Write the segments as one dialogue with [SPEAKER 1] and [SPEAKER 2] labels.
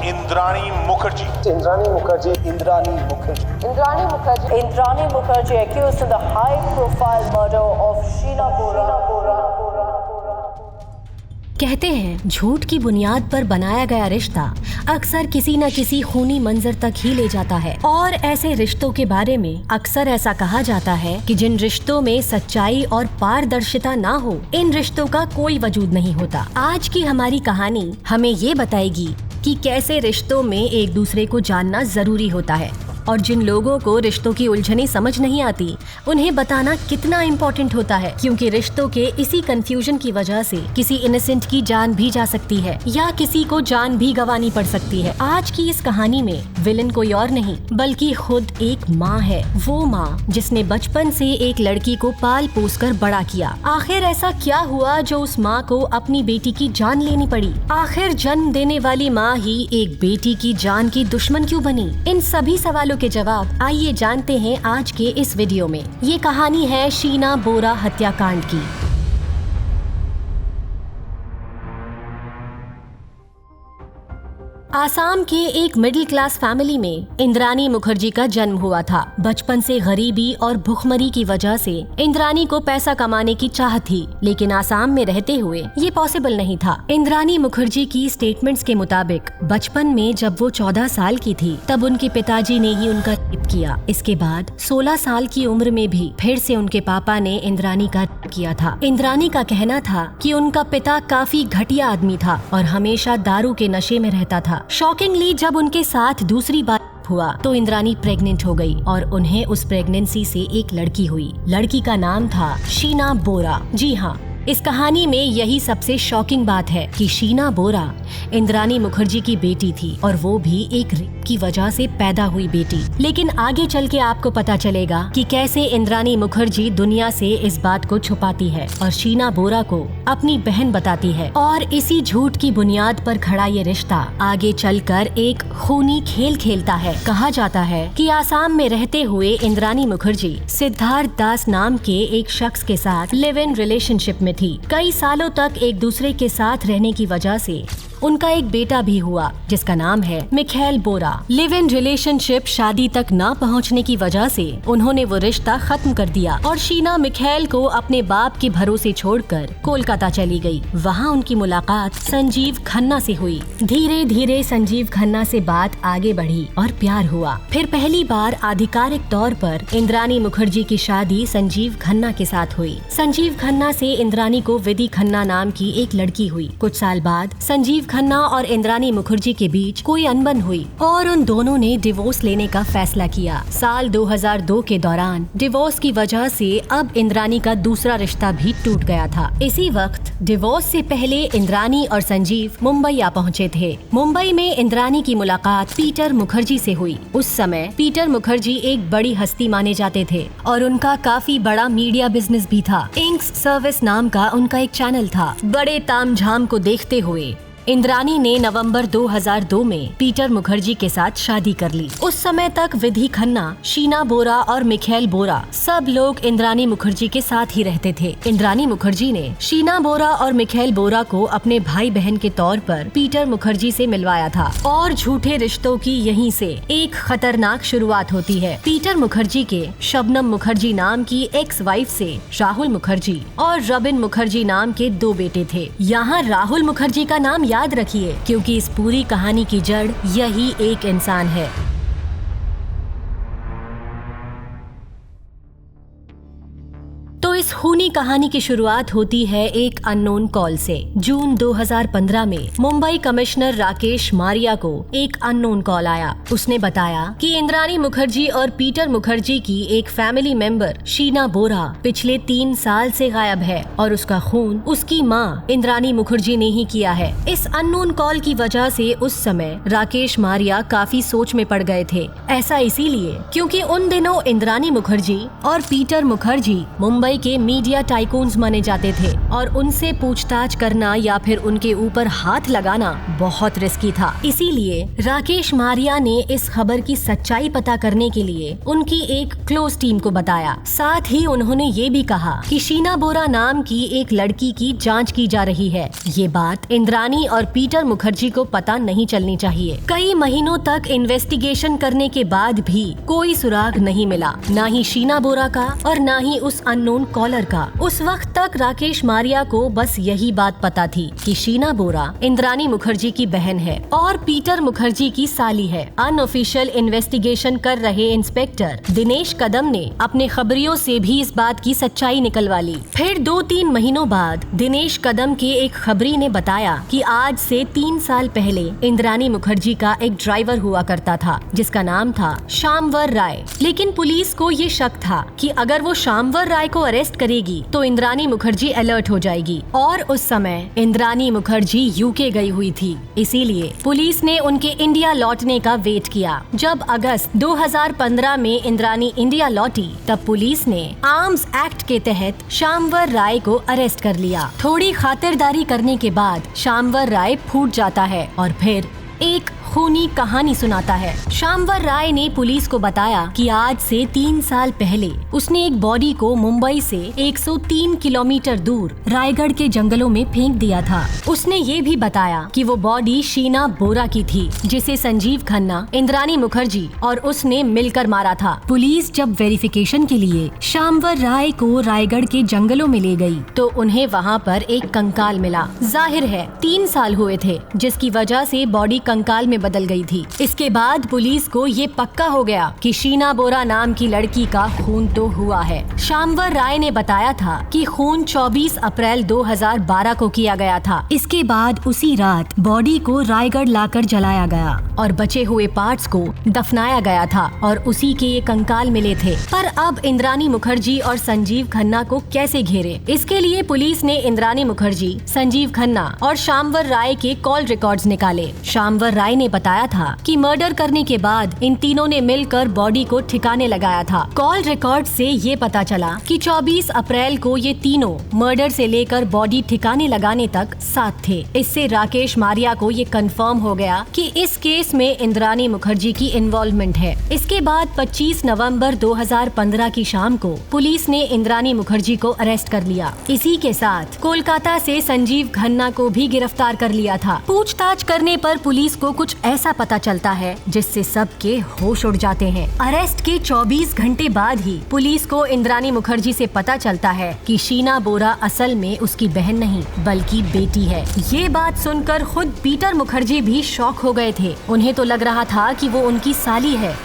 [SPEAKER 1] Indrani Mukherjee
[SPEAKER 2] accused in the high-profile murder of Sheena Bora.
[SPEAKER 3] कहते हैं झूठ की बुनियाद पर बनाया गया रिश्ता अक्सर किसी न किसी खूनी मंजर तक ही ले जाता है। और ऐसे रिश्तों के बारे में अक्सर ऐसा कहा जाता है कि जिन रिश्तों में सच्चाई और पारदर्शिता ना हो, इन रिश्तों का कोई वजूद नहीं होता। आज की हमारी कहानी हमें ये बताएगी कि कैसे रिश्तों में एक दूसरे को जानना जरूरी होता है और जिन लोगों को रिश्तों की उलझनें समझ नहीं आती, उन्हें बताना कितना इम्पोर्टेंट होता है, क्योंकि रिश्तों के इसी कंफ्यूजन की वजह से किसी इनोसेंट की जान भी जा सकती है या किसी को जान भी गंवानी पड़ सकती है। आज की इस कहानी में विलन कोई और नहीं बल्कि खुद एक माँ है। वो माँ जिसने बचपन से एक लड़की को पाल पोस कर बड़ा किया। आखिर ऐसा क्या हुआ जो उस माँ को अपनी बेटी की जान लेनी पड़ी? आखिर जन्म देने वाली माँ ही एक बेटी की जान की दुश्मन क्यों बनी? इन सभी सवालों के जवाब आइए जानते हैं आज के इस वीडियो में। ये कहानी है शीना बोरा हत्याकांड की। आसाम के एक मिडिल क्लास फैमिली में इंद्राणी मुखर्जी का जन्म हुआ था। बचपन से गरीबी और भुखमरी की वजह से इंद्राणी को पैसा कमाने की चाह थी, लेकिन आसाम में रहते हुए ये पॉसिबल नहीं था। इंद्राणी मुखर्जी की स्टेटमेंट्स के मुताबिक बचपन में जब वो 14 साल की थी तब उनके पिताजी ने ही उनका रेप किया। इसके बाद 16 साल की उम्र में भी फिर से उनके पापा ने इंद्राणी का रेप किया था। इंद्राणी का कहना था कि उनका पिता काफी घटिया आदमी था और हमेशा दारू के नशे में रहता था। शॉकिंगली जब उनके साथ दूसरी बार हुआ तो इंद्राणी प्रेग्नेंट हो गई और उन्हें उस प्रेगनेंसी से एक लड़की हुई। लड़की का नाम था शीना बोरा। जी हाँ, इस कहानी में यही सबसे शॉकिंग बात है कि शीना बोरा इंद्राणी मुखर्जी की बेटी थी और वो भी एक रेप की वजह से पैदा हुई बेटी। लेकिन आगे चल के आपको पता चलेगा कि कैसे इंद्राणी मुखर्जी दुनिया से इस बात को छुपाती है और शीना बोरा को अपनी बहन बताती है। और इसी झूठ की बुनियाद पर खड़ा ये रिश्ता आगे चलकर एक खूनी खेल खेलता है। कहा जाता है कि आसाम में रहते हुए इंद्राणी मुखर्जी सिद्धार्थ दास नाम के एक शख्स के साथ लिव इन रिलेशनशिप में थी। कई सालों तक एक दूसरे के साथ रहने की वजह से उनका एक बेटा भी हुआ जिसका नाम है Michelle Bora. Live in relationship शादी तक न पहुंचने की वजह से उन्होंने वो रिश्ता खत्म कर दिया और शीना मिखेल को अपने बाप के भरोसे छोड़कर कोलकाता चली गई। वहां उनकी मुलाकात संजीव खन्ना से हुई। धीरे धीरे संजीव खन्ना से बात आगे बढ़ी और प्यार हुआ। फिर पहली बार आधिकारिक तौर पर इंद्राणी मुखर्जी की शादी संजीव खन्ना के साथ हुई। संजीव खन्ना से इंद्राणी को विधि खन्ना नाम की एक लड़की हुई। कुछ साल बाद संजीव खन्ना और इंद्राणी मुखर्जी के बीच कोई अनबन हुई और उन दोनों ने डिवोर्स लेने का फैसला किया। साल 2002 के दौरान डिवोर्स की वजह से अब इंद्राणी का दूसरा रिश्ता भी टूट गया था। इसी वक्त डिवोर्स से पहले इंद्राणी और संजीव मुंबई आ पहुँचे थे। मुंबई में इंद्राणी की मुलाकात पीटर मुखर्जी से हुई। उस समय पीटर मुखर्जी एक बड़ी हस्ती माने जाते थे और उनका काफी बड़ा मीडिया बिजनेस भी था। इंक्स सर्विस नाम का उनका एक चैनल था। बड़े तामझाम को देखते हुए इंद्राणी ने नवंबर 2002 में पीटर मुखर्जी के साथ शादी कर ली। उस समय तक विधि खन्ना, शीना बोरा और मिखेल बोरा सब लोग इंद्राणी मुखर्जी के साथ ही रहते थे। इंद्राणी मुखर्जी ने शीना बोरा और मिखेल बोरा को अपने भाई बहन के तौर पर पीटर मुखर्जी से मिलवाया था और झूठे रिश्तों की यहीं से एक खतरनाक शुरुआत होती है। पीटर मुखर्जी के शबनम मुखर्जी नाम की एक्स वाइफ से राहुल मुखर्जी और रबिन मुखर्जी नाम के 2 बेटे थे। यहाँ राहुल मुखर्जी का नाम याद रखिए क्योंकि इस पूरी कहानी की जड़ यही एक इंसान है। तो इस खूनी कहानी की शुरुआत होती है एक अननोन कॉल से। जून 2015 में मुंबई कमिश्नर राकेश मारिया को एक अननोन कॉल आया। उसने बताया कि इंद्राणी मुखर्जी और पीटर मुखर्जी की एक फैमिली मेंबर शीना बोरा पिछले 3 साल से गायब है और उसका खून उसकी माँ इंद्राणी मुखर्जी ने ही किया है। इस अननोन कॉल की वजह से उस समय राकेश मारिया काफी सोच में पड़ गए थे। ऐसा इसीलिए क्योंकि उन दिनों इंद्राणी मुखर्जी और पीटर मुखर्जी मुंबई के मीडिया टाइकून्स माने जाते थे और उनसे पूछताछ करना या फिर उनके ऊपर हाथ लगाना बहुत रिस्की था। इसीलिए राकेश मारिया ने इस खबर की सच्चाई पता करने के लिए उनकी एक क्लोज टीम को बताया। साथ ही उन्होंने ये भी कहा कि शीना बोरा नाम की एक लड़की की जांच की जा रही है। ये बात इंद्रानी और पीटर मुखर्जी को पता नहीं चलनी चाहिए। कई महीनों तक इन्वेस्टिगेशन करने के बाद भी कोई सुराग नहीं मिला, ना ही शीना बोरा का और ना ही उस अननोन कॉलर का। उस वक्त तक राकेश मारिया को बस यही बात पता थी कि शीना बोरा इंद्रानी मुखर्जी की बहन है और पीटर मुखर्जी की साली है। अनऑफिशियल इन्वेस्टिगेशन कर रहे इंस्पेक्टर दिनेश कदम ने अपने खबरियों से भी इस बात की सच्चाई निकलवा ली। फिर 2-3 महीनों बाद दिनेश कदम के एक खबरी ने बताया कि आज से 3 साल पहले इंद्रानी मुखर्जी का एक ड्राइवर हुआ करता था जिसका नाम था शामवर राय। लेकिन पुलिस को ये शक था कि अगर वो शामवर राय को अरेस्ट करेगी तो इंद्रानी मुखर्जी अलर्ट हो जाएगी और उस समय इंद्रानी मुखर्जी यूके गई हुई थी। इसीलिए पुलिस ने उनके इंडिया लौटने का वेट किया। जब अगस्त 2015 में इंद्रानी इंडिया लौटी तब पुलिस ने आर्म्स एक्ट के तहत शामवर राय को अरेस्ट कर लिया। थोड़ी खातिरदारी करने के बाद शामवर राय फूट जाता है और फिर एक खूनी कहानी सुनाता है। शामवर राय ने पुलिस को बताया कि आज से 3 साल पहले उसने एक बॉडी को मुंबई से 103 किलोमीटर दूर रायगढ़ के जंगलों में फेंक दिया था। उसने ये भी बताया कि वो बॉडी शीना बोरा की थी जिसे संजीव खन्ना, इंद्रानी मुखर्जी और उसने मिलकर मारा था। पुलिस जब वेरिफिकेशन के लिए शामवर राय को रायगढ़ के जंगलों में ले गई तो उन्हें वहाँ पर एक कंकाल मिला। जाहिर है 3 साल हुए थे जिसकी वजह से बॉडी कंकाल में बदल गई थी। इसके बाद पुलिस को ये पक्का हो गया कि शीना बोरा नाम की लड़की का खून तो हुआ है। शामवर राय ने बताया था कि खून 24 अप्रैल 2012 को किया गया था। इसके बाद उसी रात बॉडी को रायगढ़ लाकर जलाया गया और बचे हुए पार्ट्स को दफनाया गया था और उसी के ये कंकाल मिले थे। पर अब इंद्रानी मुखर्जी और संजीव खन्ना को कैसे घेरे? इसके लिए पुलिस ने इंद्रानी मुखर्जी, संजीव खन्ना और शामवर राय के कॉल रिकॉर्ड्स निकाले। शामवर राय ने बताया था कि मर्डर करने के बाद इन तीनों ने मिलकर बॉडी को ठिकाने लगाया था। कॉल रिकॉर्ड से ये पता चला कि 24 अप्रैल को ये तीनों मर्डर से लेकर बॉडी ठिकाने लगाने तक साथ थे। इससे राकेश मारिया को ये कंफर्म हो गया कि इस केस में इंद्रानी मुखर्जी की इन्वॉल्वमेंट है। इसके बाद 25 नवंबर 2015 की शाम को पुलिस ने इंद्रानी मुखर्जी को अरेस्ट कर लिया। इसी के साथ कोलकाता से संजीव खन्ना को भी गिरफ्तार कर लिया था। पूछताछ करने पर पुलिस को कुछ ऐसा पता चलता है जिससे सबके होश उड़ जाते हैं। अरेस्ट के 24 घंटे बाद ही पुलिस को इंद्रानी मुखर्जी से पता चलता है कि शीना बोरा असल में उसकी बहन नहीं बल्कि बेटी है। ये बात सुनकर खुद पीटर मुखर्जी भी शॉक हो गए थे। उन्हें तो लग रहा था कि वो उनकी साली है।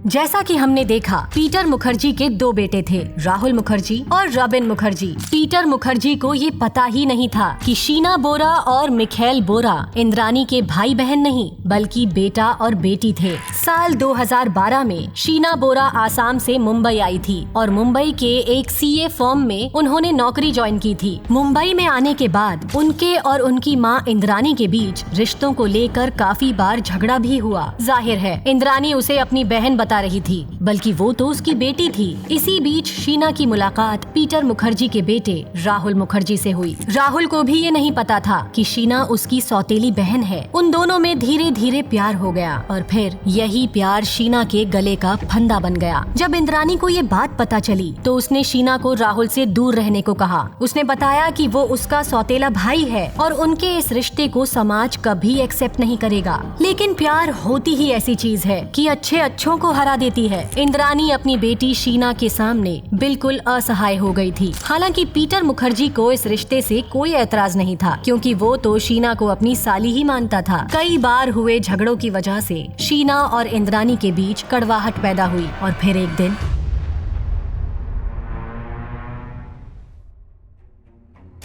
[SPEAKER 3] जैसा कि हमने देखा, पीटर मुखर्जी के 2 बेटे थे, राहुल मुखर्जी और रॉबिन मुखर्जी। पीटर मुखर्जी को ये पता ही नहीं था कि शीना बोरा और मिखेल बोरा इंद्रानी के भाई बहन नहीं बल्कि बेटा और बेटी थे। साल 2012 में शीना बोरा आसाम से मुंबई आई थी और मुंबई के एक सीए फर्म में उन्होंने नौकरी ज्वाइन की थी। मुंबई में आने के बाद उनके और उनकी माँ इंद्रानी के बीच रिश्तों को लेकर काफी बार झगड़ा भी हुआ। जाहिर है इंद्रानी उसे अपनी बहन बता रही थी, बल्कि वो तो उसकी बेटी थी। इसी बीच शीना की मुलाकात पीटर मुखर्जी के बेटे राहुल मुखर्जी से हुई। राहुल को भी ये नहीं पता था कि शीना उसकी सौतेली बहन है। उन दोनों में धीरे धीरे प्यार हो गया और फिर यही प्यार शीना के गले का फंदा बन गया। जब इंद्रानी को ये बात पता चली तो उसने शीना को राहुल से दूर रहने को कहा। उसने बताया कि वो उसका सौतेला भाई है और उनके इस रिश्ते को समाज कभी एक्सेप्ट नहीं करेगा। लेकिन प्यार होती ही ऐसी चीज है कि अच्छे अच्छों को हरा देती है। इंद्रानी अपनी बेटी शीना के सामने बिल्कुल असहाय हो गई थी। हालांकि पीटर मुखर्जी को इस रिश्ते से कोई एतराज नहीं था क्योंकि वो तो शीना को अपनी साली ही मानता था। कई बार हुए झगड़ों की वजह से शीना और इंद्रानी के बीच कड़वाहट पैदा हुई और फिर एक दिन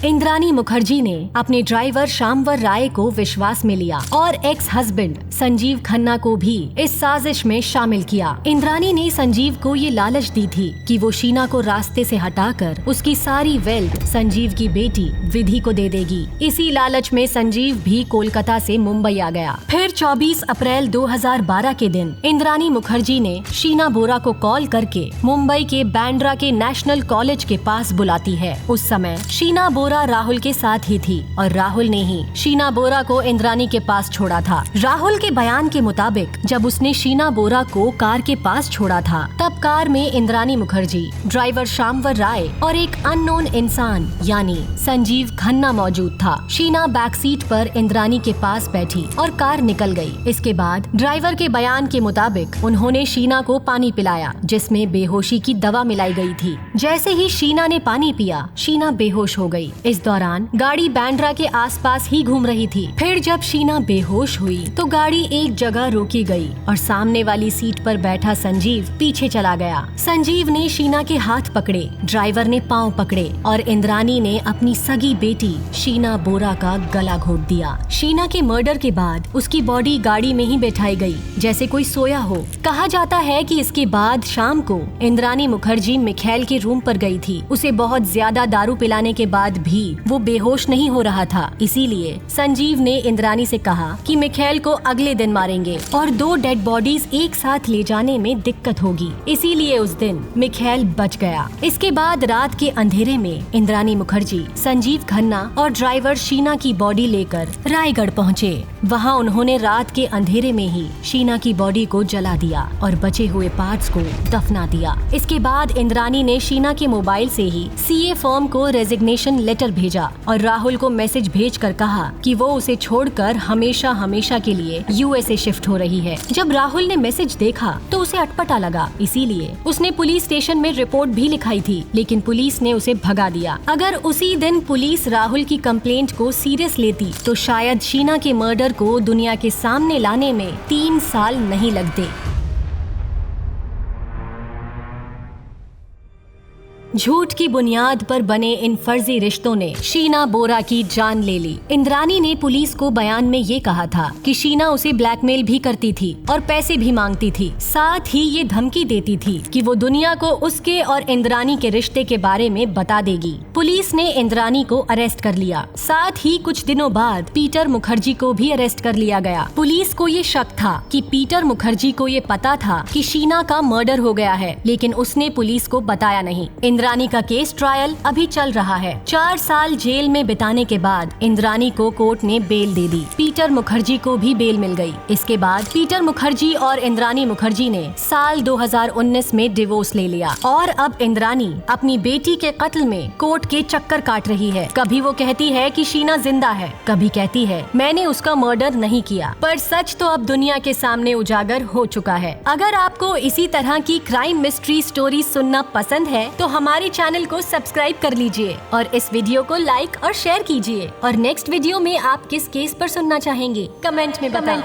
[SPEAKER 3] इंद्रानी मुखर्जी ने अपने ड्राइवर श्यामवर राय को विश्वास में लिया और एक्स हस्बैंड संजीव खन्ना को भी इस साजिश में शामिल किया। इंद्रानी ने संजीव को ये लालच दी थी कि वो शीना को रास्ते से हटाकर उसकी सारी वेल्थ संजीव की बेटी विधि को दे देगी। इसी लालच में संजीव भी कोलकाता से मुंबई आ गया। फिर 24 अप्रैल 2012 के दिन इंद्रानी मुखर्जी ने शीना बोरा को कॉल करके मुंबई के बांद्रा के नेशनल कॉलेज के पास बुलाती है। उस समय शीना बोरा राहुल के साथ ही थी और राहुल ने ही शीना बोरा को इंद्रानी के पास छोड़ा था। राहुल के बयान के मुताबिक जब उसने शीना बोरा को कार के पास छोड़ा था तब कार में इंद्रानी मुखर्जी, ड्राइवर श्यामवर राय और एक अननोन इंसान यानी संजीव खन्ना मौजूद था। शीना बैक सीट पर इंद्रानी के पास बैठी और कार निकल गई। इसके बाद ड्राइवर के बयान के मुताबिक उन्होंने शीना को पानी पिलाया जिसमें बेहोशी की दवा मिलाई गई थी। जैसे ही शीना ने पानी पिया शीना बेहोश हो गई। इस दौरान गाड़ी बांद्रा के आसपास ही घूम रही थी। फिर जब शीना बेहोश हुई तो गाड़ी एक जगह रोकी गई और सामने वाली सीट पर बैठा संजीव पीछे चला गया। संजीव ने शीना के हाथ पकड़े, ड्राइवर ने पांव पकड़े और इंद्रानी ने अपनी सगी बेटी शीना बोरा का गला घोट दिया। शीना के मर्डर के बाद उसकी बॉडी गाड़ी में ही बैठाई गई जैसे कोई सोया हो। कहा जाता है कि इसके बाद शाम को इंद्रानी मुखर्जी मिखैल के रूम पर गई थी। उसे बहुत ज्यादा दारू पिलाने के बाद भी वो बेहोश नहीं हो रहा था। इसीलिए संजीव ने इंद्रानी से कहा कि मिखैल को अगले दिन मारेंगे और 2 डेड बॉडीज एक साथ ले जाने में दिक्कत होगी। इसीलिए उस दिन मिखैल बच गया। इसके बाद रात के अंधेरे में इंद्रानी मुखर्जी, संजीव खन्ना और ड्राइवर शीना की बॉडी लेकर रायगढ़ पहुँचे। वहाँ उन्होंने रात के अंधेरे में ही शीना की बॉडी को जला दिया और बचे हुए पार्ट्स को दफना दिया। इसके बाद इंद्रानी ने शीना के मोबाइल से ही सीए फर्म को रेजिग्नेशन लेटर भेजा और राहुल को मैसेज भेजकर कहा कि वो उसे छोड़कर हमेशा हमेशा के लिए यूएसए शिफ्ट हो रही है। जब राहुल ने मैसेज देखा तो उसे अटपटा लगा, इसीलिए उसने पुलिस स्टेशन में रिपोर्ट भी लिखाई थी, लेकिन पुलिस ने उसे भगा दिया। अगर उसी दिन पुलिस राहुल की कंप्लेंट को सीरियस लेती तो शायद शीना के मर्डर को दुनिया के सामने लाने में 3 साल नहीं लगते। झूठ की बुनियाद पर बने इन फर्जी रिश्तों ने शीना बोरा की जान ले ली। इंद्रानी ने पुलिस को बयान में ये कहा था कि शीना उसे ब्लैकमेल भी करती थी और पैसे भी मांगती थी। साथ ही ये धमकी देती थी कि वो दुनिया को उसके और इंद्रानी के रिश्ते के बारे में बता देगी। पुलिस ने इंद्रानी को अरेस्ट कर लिया। साथ ही कुछ दिनों बाद पीटर मुखर्जी को भी अरेस्ट कर लिया गया। पुलिस को ये शक था कि पीटर मुखर्जी को ये पता था कि शीना का मर्डर हो गया है, लेकिन उसने पुलिस को बताया नहीं। इंद्रानी का केस ट्रायल अभी चल रहा है। 4 साल जेल में बिताने के बाद इंद्रानी को कोर्ट ने बेल दे दी। पीटर मुखर्जी को भी बेल मिल गई। इसके बाद पीटर मुखर्जी और इंद्रानी मुखर्जी ने साल 2019 में डिवोर्स ले लिया और अब इंद्रानी अपनी बेटी के कत्ल में कोर्ट के चक्कर काट रही है। कभी वो कहती है कि शीना जिंदा है, कभी कहती है मैंने उसका मर्डर नहीं किया। पर सच तो अब दुनिया के सामने उजागर हो चुका है। अगर आपको इसी तरह की क्राइम मिस्ट्री स्टोरी सुनना पसंद है तो हमारे चैनल को सब्सक्राइब कर लीजिए और इस वीडियो को लाइक और शेयर कीजिए। और नेक्स्ट वीडियो में आप किस केस पर सुनना चाहेंगे कमेंट में बताएं।